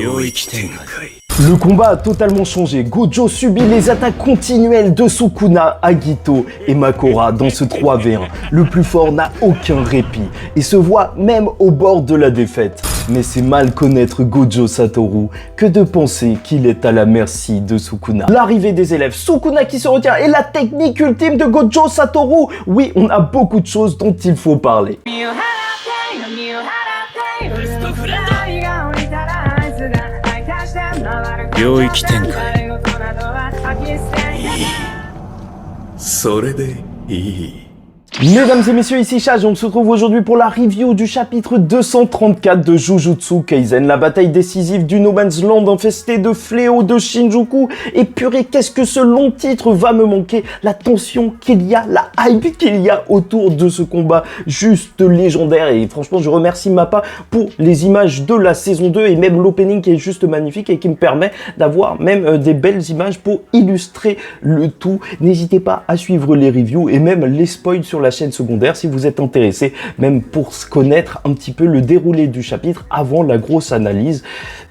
Le combat a totalement changé. Gojo subit les attaques continuelles de Sukuna, Agito et Makora dans ce 3v1. Le plus fort n'a aucun répit et se voit même au bord de la défaite. Mais c'est mal connaître Gojo Satoru que de penser qu'il est à la merci de Sukuna. L'arrivée des élèves, Sukuna qui se retient et la technique ultime de Gojo Satoru. Oui, on a beaucoup de choses dont il faut parler. Mesdames et messieurs, ici Chage, on se retrouve aujourd'hui pour la review du chapitre 234 de Jujutsu Kaisen, la bataille décisive du No Man's Land infesté de fléaux de Shinjuku. Et purée, qu'est-ce que ce long titre va me manquer, la tension qu'il y a, la hype qu'il y a autour de ce combat juste légendaire. Et franchement, je remercie Mappa pour les images de la saison 2 et même l'opening qui est juste magnifique et qui me permet d'avoir même des belles images pour illustrer le tout. N'hésitez pas à suivre les reviews et même les spoils sur la chaîne secondaire si vous êtes intéressé, même pour connaître un petit peu le déroulé du chapitre avant la grosse analyse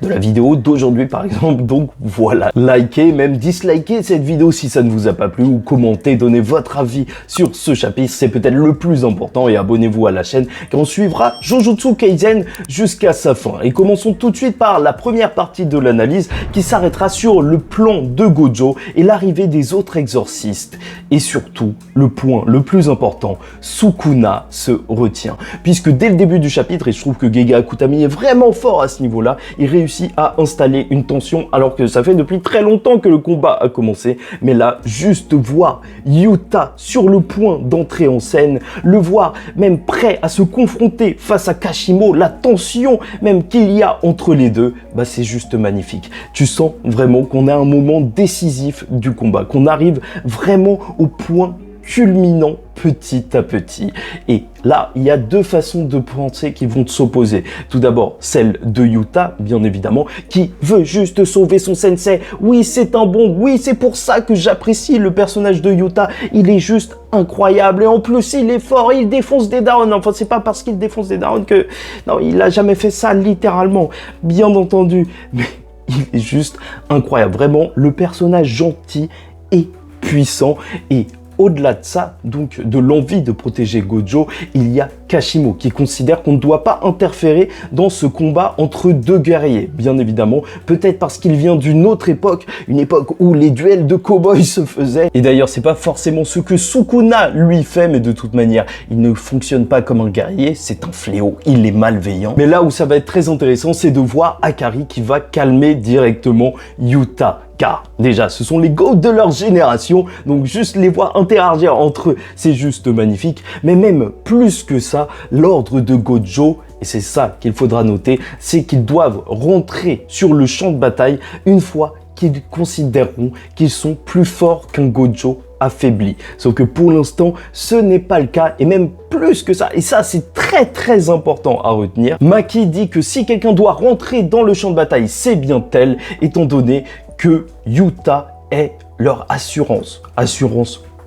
de la vidéo d'aujourd'hui par exemple. Donc voilà, likez, même dislikez cette vidéo si ça ne vous a pas plu, ou commentez, donnez votre avis sur ce chapitre, c'est peut-être le plus important, et abonnez-vous à la chaîne car on suivra Jujutsu Kaisen jusqu'à sa fin. Et commençons tout de suite par la première partie de l'analyse qui s'arrêtera sur le plan de Gojo et l'arrivée des autres exorcistes, et surtout le point le plus important, Sukuna se retient, puisque dès le début du chapitre, et je trouve que Gege Akutami est vraiment fort à ce niveau-là, il réussit à installer une tension alors que ça fait depuis très longtemps que le combat a commencé. Mais là, juste voir Yuta sur le point d'entrer en scène, le voir même prêt à se confronter face à Kashimo, la tension même qu'il y a entre les deux, bah c'est juste magnifique. Tu sens vraiment qu'on a un moment décisif du combat, qu'on arrive vraiment au point culminant petit à petit. Et là, il y a deux façons de penser qui vont s'opposer. Tout d'abord, celle de Yuta, bien évidemment, qui veut juste sauver son sensei. Oui, c'est un bon, oui, c'est pour ça que j'apprécie le personnage de Yuta. Il est juste incroyable et en plus, il est fort, il défonce des darons. Enfin, c'est pas parce qu'il défonce des darons que... Non, il a jamais fait ça littéralement, bien entendu. Mais il est juste incroyable. Vraiment, le personnage gentil et puissant. Et au-delà de ça, donc de l'envie de protéger Gojo, il y a Kashimo qui considère qu'on ne doit pas interférer dans ce combat entre deux guerriers. Bien évidemment, peut-être parce qu'il vient d'une autre époque, une époque où les duels de cow-boys se faisaient. Et d'ailleurs, c'est pas forcément ce que Sukuna lui fait, mais de toute manière, il ne fonctionne pas comme un guerrier, c'est un fléau, il est malveillant. Mais là où ça va être très intéressant, c'est de voir Akari qui va calmer directement Yuta. Car déjà, ce sont les GOAT de leur génération, donc juste les voir interagir entre eux, c'est juste magnifique. Mais même plus que ça, l'ordre de Gojo, et c'est ça qu'il faudra noter, c'est qu'ils doivent rentrer sur le champ de bataille une fois qu'ils considéreront qu'ils sont plus forts qu'un Gojo affaibli. Sauf que pour l'instant, ce n'est pas le cas, et même plus que ça, et ça c'est très important à retenir. Maki dit que si quelqu'un doit rentrer dans le champ de bataille, c'est bien elle, étant donné que Yuta est leur assurance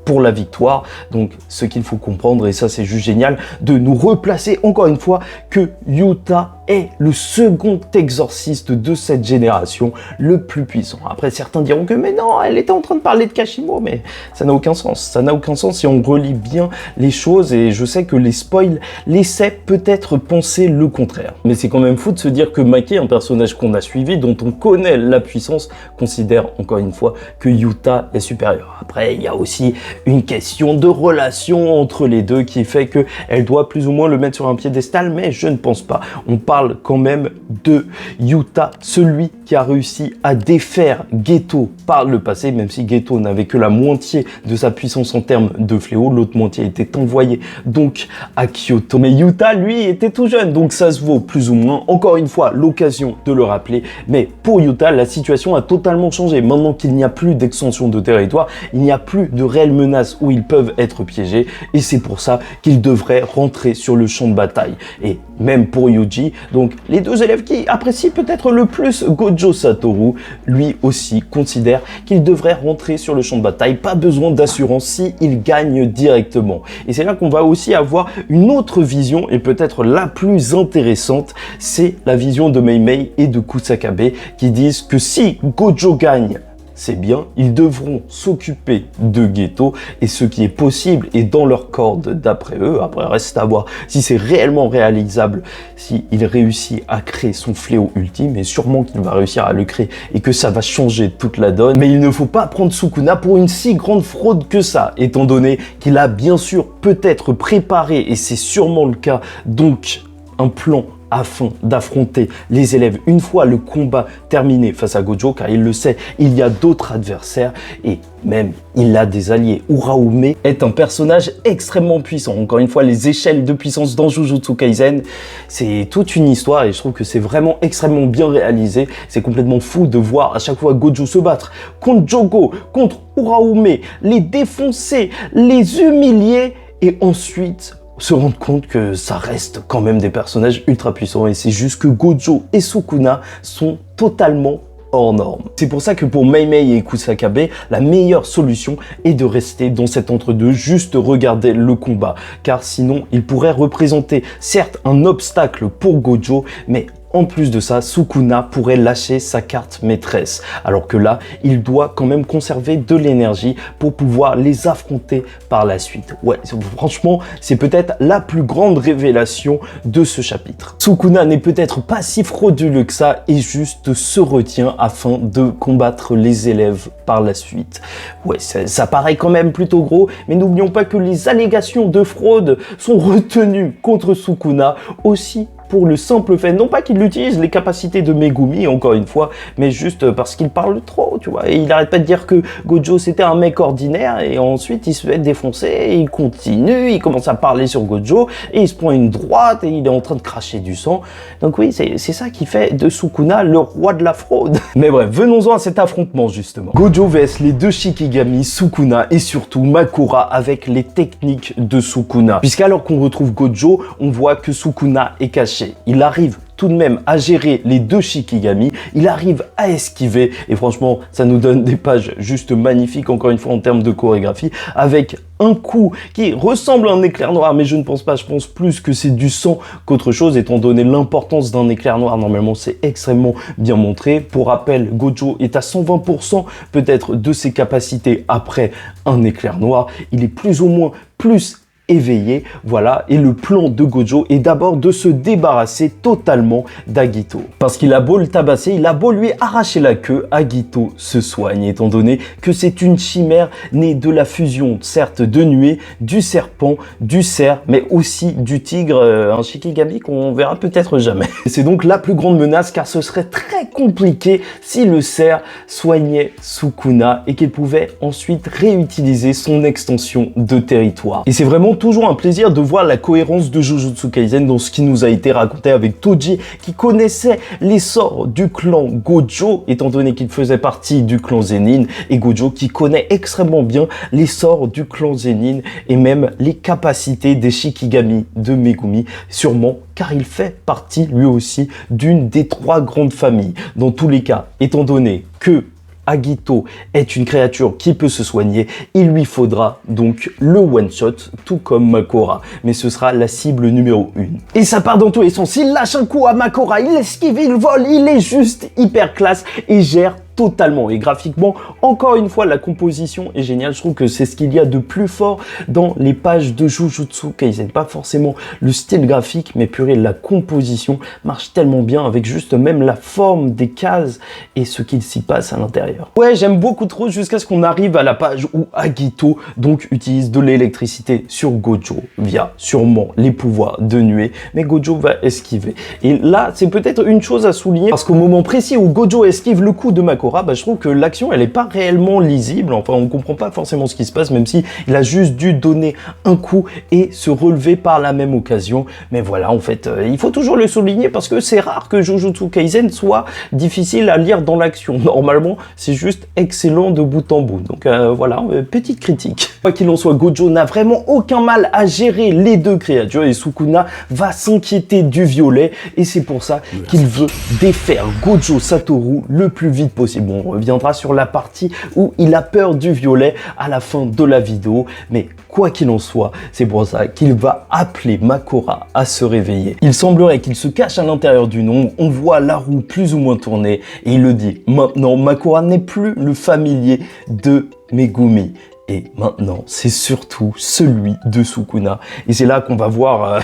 pour la victoire. Donc ce qu'il faut comprendre, et ça c'est juste génial, de nous replacer encore une fois que Yuta est le second exorciste de cette génération, le plus puissant. Après, certains diront que mais non, elle était en train de parler de Kashimo, mais ça n'a aucun sens. Ça n'a aucun sens si on relit bien les choses, et je sais que les spoils laissaient peut-être penser le contraire. Mais c'est quand même fou de se dire que Maki, un personnage qu'on a suivi, dont on connaît la puissance, considère encore une fois que Yuta est supérieur. Après, il y a aussi une question de relation entre les deux qui fait qu'elle doit plus ou moins le mettre sur un piédestal, mais je ne pense pas. On parle quand même de Yuta, celui qui a réussi à défaire Geto par le passé, même si Geto n'avait que la moitié de sa puissance en termes de fléau, l'autre moitié était envoyée donc à Kyoto. Mais Yuta, lui, était tout jeune, donc ça se vaut plus ou moins. Encore une fois, l'occasion de le rappeler, mais pour Yuta, la situation a totalement changé. Maintenant qu'il n'y a plus d'extension de territoire, il n'y a plus de réelles menaces où ils peuvent être piégés, et c'est pour ça qu'ils devraient rentrer sur le champ de bataille. Et même pour Yuji, donc les deux élèves qui apprécient peut-être le plus Gojo Gojo Satoru, lui aussi, considère qu'il devrait rentrer sur le champ de bataille, pas besoin d'assurance si il gagne directement. Et c'est là qu'on va aussi avoir une autre vision, et peut-être la plus intéressante, c'est la vision de Mei Mei et de Kusakabe, qui disent que si Gojo gagne, c'est bien, ils devront s'occuper de Geto, et ce qui est possible est dans leur corde d'après eux. Après, reste à voir si c'est réellement réalisable, s'il réussit à créer son fléau ultime, et sûrement qu'il va réussir à le créer et que ça va changer toute la donne. Mais il ne faut pas prendre Sukuna pour une si grande fraude que ça, étant donné qu'il a bien sûr peut-être préparé, et c'est sûrement le cas, donc un plan afin d'affronter les élèves une fois le combat terminé face à Gojo, car il le sait, il y a d'autres adversaires et même il a des alliés. Uraume est un personnage extrêmement puissant. Encore une fois, les échelles de puissance dans Jujutsu Kaisen, c'est toute une histoire et je trouve que c'est vraiment extrêmement bien réalisé. C'est complètement fou de voir à chaque fois Gojo se battre contre Jogo, contre Uraume, les défoncer, les humilier et ensuite se rendre compte que ça reste quand même des personnages ultra puissants et c'est juste que Gojo et Sukuna sont totalement hors normes. C'est pour ça que pour Mei Mei et Kusakabe, la meilleure solution est de rester dans cet entre-deux, juste regarder le combat, car sinon il pourrait représenter certes un obstacle pour Gojo, mais en plus de ça, Sukuna pourrait lâcher sa carte maîtresse, alors que là, il doit quand même conserver de l'énergie pour pouvoir les affronter par la suite. Ouais, franchement, c'est peut-être la plus grande révélation de ce chapitre. Sukuna n'est peut-être pas si frauduleux que ça et juste se retient afin de combattre les élèves par la suite. Ouais, ça paraît quand même plutôt gros, mais n'oublions pas que les allégations de fraude sont retenues contre Sukuna aussi pour le simple fait, non pas qu'il utilise les capacités de Megumi, encore une fois, mais juste parce qu'il parle trop, tu vois. Et il arrête pas de dire que Gojo c'était un mec ordinaire, et ensuite il se fait défoncer, et il continue, il commence à parler sur Gojo, et il se prend une droite, et il est en train de cracher du sang. Donc oui, c'est ça qui fait de Sukuna le roi de la fraude. Mais bref, venons-en à cet affrontement, justement. Gojo vs les deux Shikigami, Sukuna, et surtout Makura, avec les techniques de Sukuna. Puisqu'alors qu'on retrouve Gojo, on voit que Sukuna est caché. Il arrive tout de même à gérer les deux Shikigami, il arrive à esquiver et franchement ça nous donne des pages juste magnifiques encore une fois en termes de chorégraphie avec un coup qui ressemble à un éclair noir mais je ne pense pas, je pense plus que c'est du sang qu'autre chose étant donné l'importance d'un éclair noir. Normalement c'est extrêmement bien montré. Pour rappel, Gojo est à 120% peut-être de ses capacités après un éclair noir, il est plus ou moins plus éveillé, voilà, et le plan de Gojo est d'abord de se débarrasser totalement d'Agito. Parce qu'il a beau le tabasser, il a beau lui arracher la queue, Agito se soigne, étant donné que c'est une chimère née de la fusion, certes de nuée, du serpent, du cerf, mais aussi du tigre, un Shikigami qu'on verra peut-être jamais. C'est donc la plus grande menace car ce serait très compliqué si le cerf soignait Sukuna et qu'il pouvait ensuite réutiliser son extension de territoire. Et c'est vraiment toujours un plaisir de voir la cohérence de Jujutsu Kaisen dans ce qui nous a été raconté avec Toji qui connaissait les sorts du clan Gojo étant donné qu'il faisait partie du clan Zenin et Gojo qui connaît extrêmement bien les sorts du clan Zenin et même les capacités des Shikigami de Megumi, sûrement car il fait partie lui aussi d'une des trois grandes familles. Dans tous les cas, étant donné que Agito est une créature qui peut se soigner, il lui faudra donc le one-shot, tout comme Makora. Mais ce sera la cible numéro 1. Et ça part dans tous les sens. Il lâche un coup à Makora, il esquive, il vole, il est juste hyper classe et gère totalement. Et graphiquement, encore une fois, la composition est géniale. Je trouve que c'est ce qu'il y a de plus fort dans les pages de Jujutsu Kaisen. Pas forcément le style graphique, mais purée, la composition marche tellement bien avec juste même la forme des cases et ce qu'il s'y passe à l'intérieur. Ouais, j'aime beaucoup trop jusqu'à ce qu'on arrive à la page où Agito donc utilise de l'électricité sur Gojo via sûrement les pouvoirs de nuée, mais Gojo va esquiver. Et là, c'est peut-être une chose à souligner parce qu'au moment précis où Gojo esquive le coup de Makora, Makora, bah, je trouve que l'action elle est pas réellement lisible, enfin on comprend pas forcément ce qui se passe, même si il a juste dû donner un coup et se relever par la même occasion. Mais voilà, en fait, il faut toujours le souligner parce que c'est rare que Jujutsu Kaisen soit difficile à lire dans l'action. Normalement, c'est juste excellent de bout en bout. Donc voilà, petite critique. Quoi qu'il en soit, Gojo n'a vraiment aucun mal à gérer les deux créatures et Sukuna va s'inquiéter du violet et c'est pour ça qu'il veut défaire Gojo Satoru le plus vite possible. Bon, on reviendra sur la partie où il a peur du violet à la fin de la vidéo, mais quoi qu'il en soit, c'est pour ça qu'il va appeler Makora à se réveiller. Il semblerait qu'il se cache à l'intérieur du nombre, on voit la roue plus ou moins tourner et il le dit. Maintenant, Makora n'est plus le familier de Megumi. Et maintenant, c'est surtout celui de Sukuna. Et c'est là qu'on va voir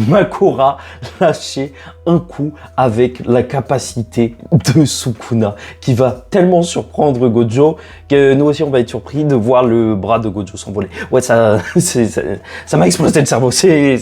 Makora lâcher un coup avec la capacité de Sukuna qui va tellement surprendre Gojo que nous aussi on va être surpris de voir le bras de Gojo s'envoler. Ouais, ça m'a explosé le cerveau, c'est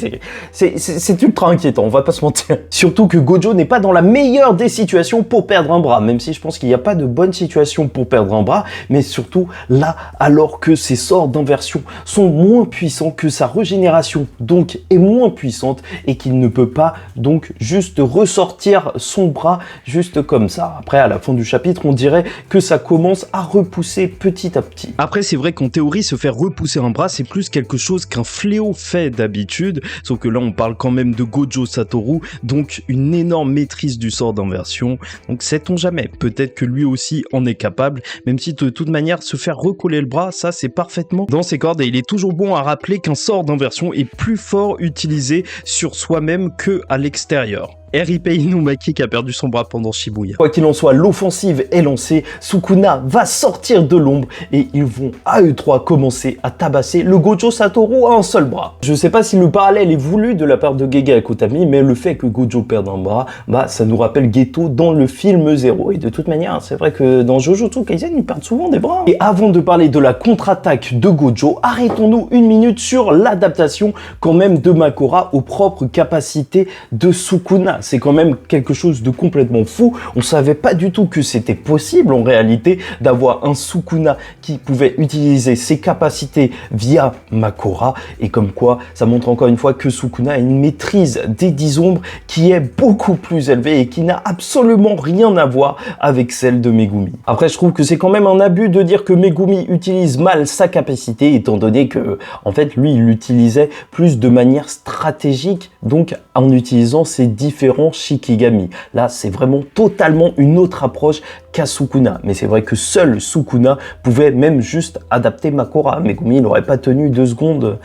ultra inquiétant, on va pas se mentir. Surtout que Gojo n'est pas dans la meilleure des situations pour perdre un bras, même si je pense qu'il n'y a pas de bonne situation pour perdre un bras, mais surtout là, alors que ses sorts d'inversion sont moins puissants, que sa régénération donc est moins puissante et qu'il ne peut pas donc juste ressortir son bras juste comme ça. Après, à la fin du chapitre, on dirait que ça commence à repousser petit à petit. Après, c'est vrai qu'en théorie, se faire repousser un bras, c'est plus quelque chose qu'un fléau fait d'habitude, sauf que là, on parle quand même de Gojo Satoru, donc une énorme maîtrise du sort d'inversion, donc sait-on jamais, peut-être que lui aussi en est capable, même si de toute manière, se faire recoller le bras, ça, c'est parfaitement dans ses cordes, et il est toujours bon à rappeler qu'un sort d'inversion est plus fort utilisé sur soi-même que à l'extérieur. RIP Inumaki qui a perdu son bras pendant Shibuya. Quoi qu'il en soit, l'offensive est lancée, Sukuna va sortir de l'ombre et ils vont à eux trois commencer à tabasser le Gojo Satoru à un seul bras. Je sais pas si le parallèle est voulu de la part de Gege Akutami, mais le fait que Gojo perde un bras, bah ça nous rappelle Geto dans le film Zero. Et de toute manière, c'est vrai que dans Jujutsu Kaisen, ils perdent souvent des bras. Et avant de parler de la contre-attaque de Gojo, arrêtons-nous une minute sur l'adaptation quand même de Makora aux propres capacités de Sukuna. C'est quand même quelque chose de complètement fou. On savait pas du tout que c'était possible en réalité d'avoir un Sukuna qui pouvait utiliser ses capacités via Makora et comme quoi ça montre encore une fois que Sukuna a une maîtrise des 10 ombres qui est beaucoup plus élevée et qui n'a absolument rien à voir avec celle de Megumi. Après je trouve que c'est quand même un abus de dire que Megumi utilise mal sa capacité étant donné que en fait lui il l'utilisait plus de manière stratégique donc en utilisant ses différents Shikigami. Là, c'est vraiment totalement une autre approche qu'à Sukuna. Mais c'est vrai que seul Sukuna pouvait même juste adapter Makora. Megumi, il n'aurait pas tenu 2 secondes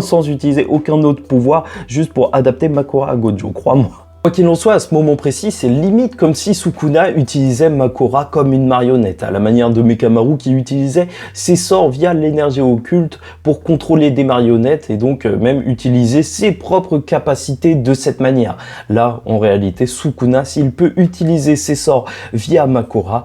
sans utiliser aucun autre pouvoir juste pour adapter Makora à Gojo, crois-moi. Quoi qu'il en soit, à ce moment précis, c'est limite comme si Sukuna utilisait Makora comme une marionnette, à la manière de Mekamaru qui utilisait ses sorts via l'énergie occulte pour contrôler des marionnettes et donc même utiliser ses propres capacités de cette manière. Là, en réalité, Sukuna, s'il peut utiliser ses sorts via Makora,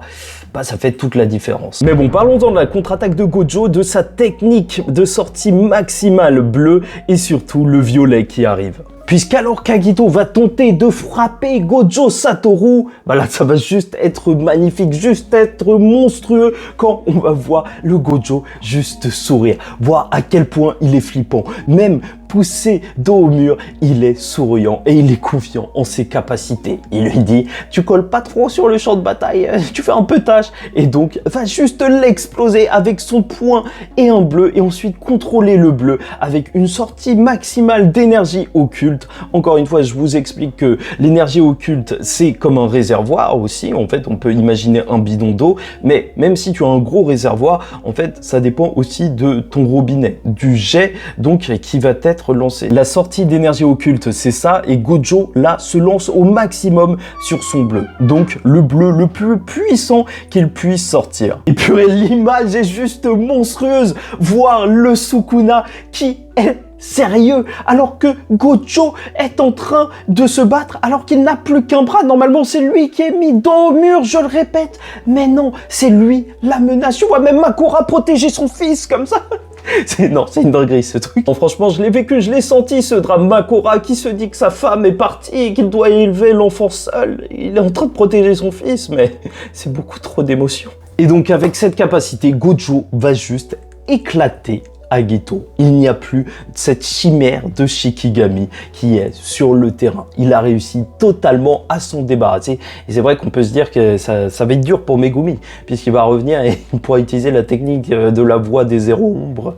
bah, ça fait toute la différence. Mais bon, parlons-en de la contre-attaque de Gojo, de sa technique de sortie maximale bleue et surtout le violet qui arrive. Puisqu'alors Kagito va tenter de frapper Gojo Satoru, bah là ça va juste être magnifique, juste être monstrueux quand on va voir le Gojo juste sourire, voir à quel point il est flippant, même poussé dos au mur, il est souriant et il est confiant en ses capacités. Il lui dit, tu colles pas trop sur le champ de bataille, tu fais un peu tâche, et donc va juste l'exploser avec son poing et un bleu, et ensuite contrôler le bleu avec une sortie maximale d'énergie occulte. Encore une fois, je vous explique que l'énergie occulte, c'est comme un réservoir aussi, en fait, on peut imaginer un bidon d'eau, mais même si tu as un gros réservoir, en fait, ça dépend aussi de ton robinet, du jet, donc, qui va être lancé. La sortie d'énergie occulte, c'est ça, et Gojo, là, se lance au maximum sur son bleu. Donc, le bleu le plus puissant qu'il puisse sortir. Et purée, l'image est juste monstrueuse. Voir le Sukuna qui est sérieux, alors que Gojo est en train de se battre, alors qu'il n'a plus qu'un bras. Normalement, c'est lui qui est mis dos au mur, je le répète. Mais non, c'est lui la menace. Tu vois même Makora protéger son fils comme ça. Non, c'est une dinguerie ce truc. Bon, franchement, je l'ai vécu, je l'ai senti ce drame. Makora qui se dit que sa femme est partie et qu'il doit élever l'enfant seul. Il est en train de protéger son fils, mais c'est beaucoup trop d'émotions. Et donc avec cette capacité, Gojo va juste éclater Agito. Il n'y a plus cette chimère de Shikigami qui est sur le terrain. Il a réussi totalement à s'en débarrasser. Et c'est vrai qu'on peut se dire que ça va être dur pour Megumi, puisqu'il va revenir et il pourra utiliser la technique de la voix des zéro ombres.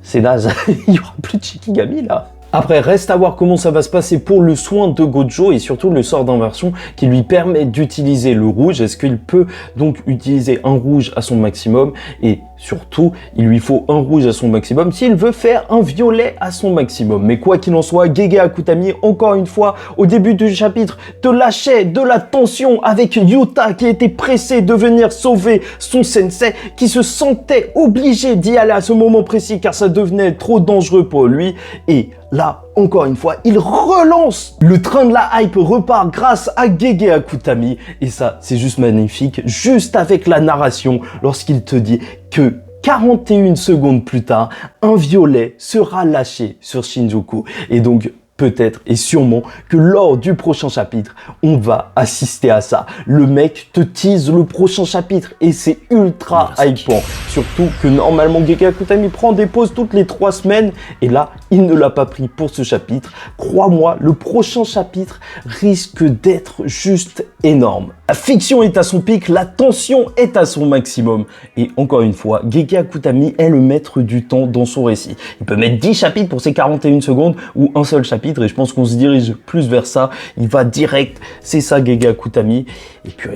C'est naze, il n'y aura plus de Shikigami là. Après, reste à voir comment ça va se passer pour le soin de Gojo et surtout le sort d'inversion qui lui permet d'utiliser le rouge. Est-ce qu'il peut donc utiliser un rouge à son maximum? Et surtout, il lui faut un rouge à son maximum s'il veut faire un violet à son maximum. Mais quoi qu'il en soit, Gege Akutami, encore une fois, au début du chapitre, te lâchait de la tension avec Yuta qui était pressé de venir sauver son sensei, qui se sentait obligé d'y aller à ce moment précis car ça devenait trop dangereux pour lui. Et là, encore une fois, il relance. Le train de la hype repart grâce à Gege Akutami. Et ça, c'est juste magnifique. Juste avec la narration, lorsqu'il te dit que 41 secondes plus tard, un violet sera lâché sur Shinjuku. Et donc, peut-être et sûrement que lors du prochain chapitre, on va assister à ça. Le mec te tease le prochain chapitre et c'est ultra hypant. Surtout que normalement Gege Akutami prend des pauses toutes les 3 semaines et là, il ne l'a pas pris pour ce chapitre. Crois-moi, le prochain chapitre risque d'être juste énorme. La fiction est à son pic, la tension est à son maximum. Et encore une fois, Gege Akutami est le maître du temps dans son récit. Il peut mettre 10 chapitres pour ses 41 secondes ou un seul chapitre et je pense qu'on se dirige plus vers ça. Il va direct, c'est ça Gege Akutami. Et puis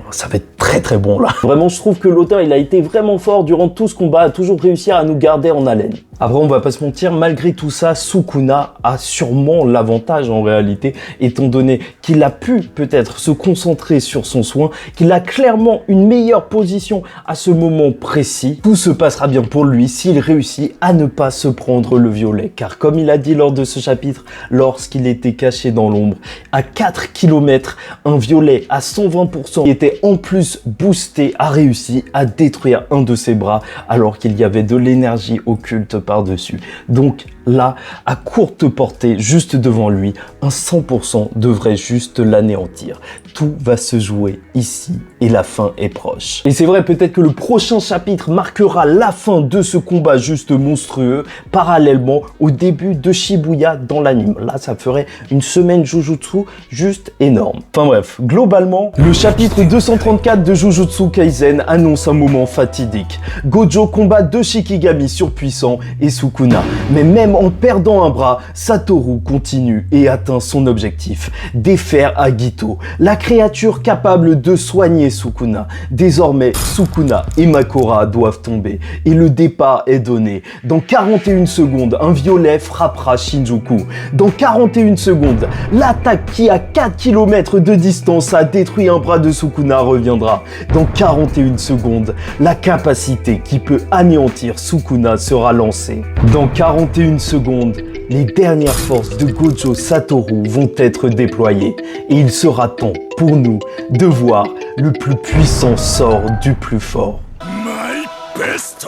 ça va être très très bon là. Vraiment, je trouve que l'auteur, il a été vraiment fort durant tout ce combat, a toujours réussi à nous garder en haleine. Après, on va pas se mentir, malgré tout ça, Sukuna a sûrement l'avantage en réalité, étant donné qu'il a pu peut-être se concentrer sur son soin, qu'il a clairement une meilleure position à ce moment précis. Tout se passera bien pour lui s'il réussit à ne pas se prendre le violet, car comme il a dit lors de ce chapitre, lorsqu'il était caché dans l'ombre, à 4 km, un violet à 120% qui était en plus boosté a réussi à détruire un de ses bras alors qu'il y avait de l'énergie occulte par-dessus. Donc là, à courte portée, juste devant lui, un 100% devrait juste l'anéantir. Tout va se jouer ici et la fin est proche. Et c'est vrai, peut-être que le prochain chapitre marquera la fin de ce combat juste monstrueux, parallèlement au début de Shibuya dans l'anime. Là, ça ferait une semaine Jujutsu juste énorme. Enfin bref, globalement, le chapitre 234 de Jujutsu Kaisen annonce un moment fatidique. Gojo combat 2 Shikigami surpuissants et Sukuna. Mais même en perdant un bras, Satoru continue et atteint son objectif, défaire Agito, la créature capable de soigner Sukuna. Désormais, Sukuna et Makora doivent tomber et le départ est donné. Dans 41 secondes, un violet frappera Shinjuku. Dans 41 secondes, l'attaque qui à 4 km de distance a détruit un bras de Sukuna reviendra. Dans 41 secondes, la capacité qui peut anéantir Sukuna sera lancée. Dans 41 secondes, les dernières forces de Gojo Satoru vont être déployées et il sera temps pour nous de voir le plus puissant sort du plus fort. My best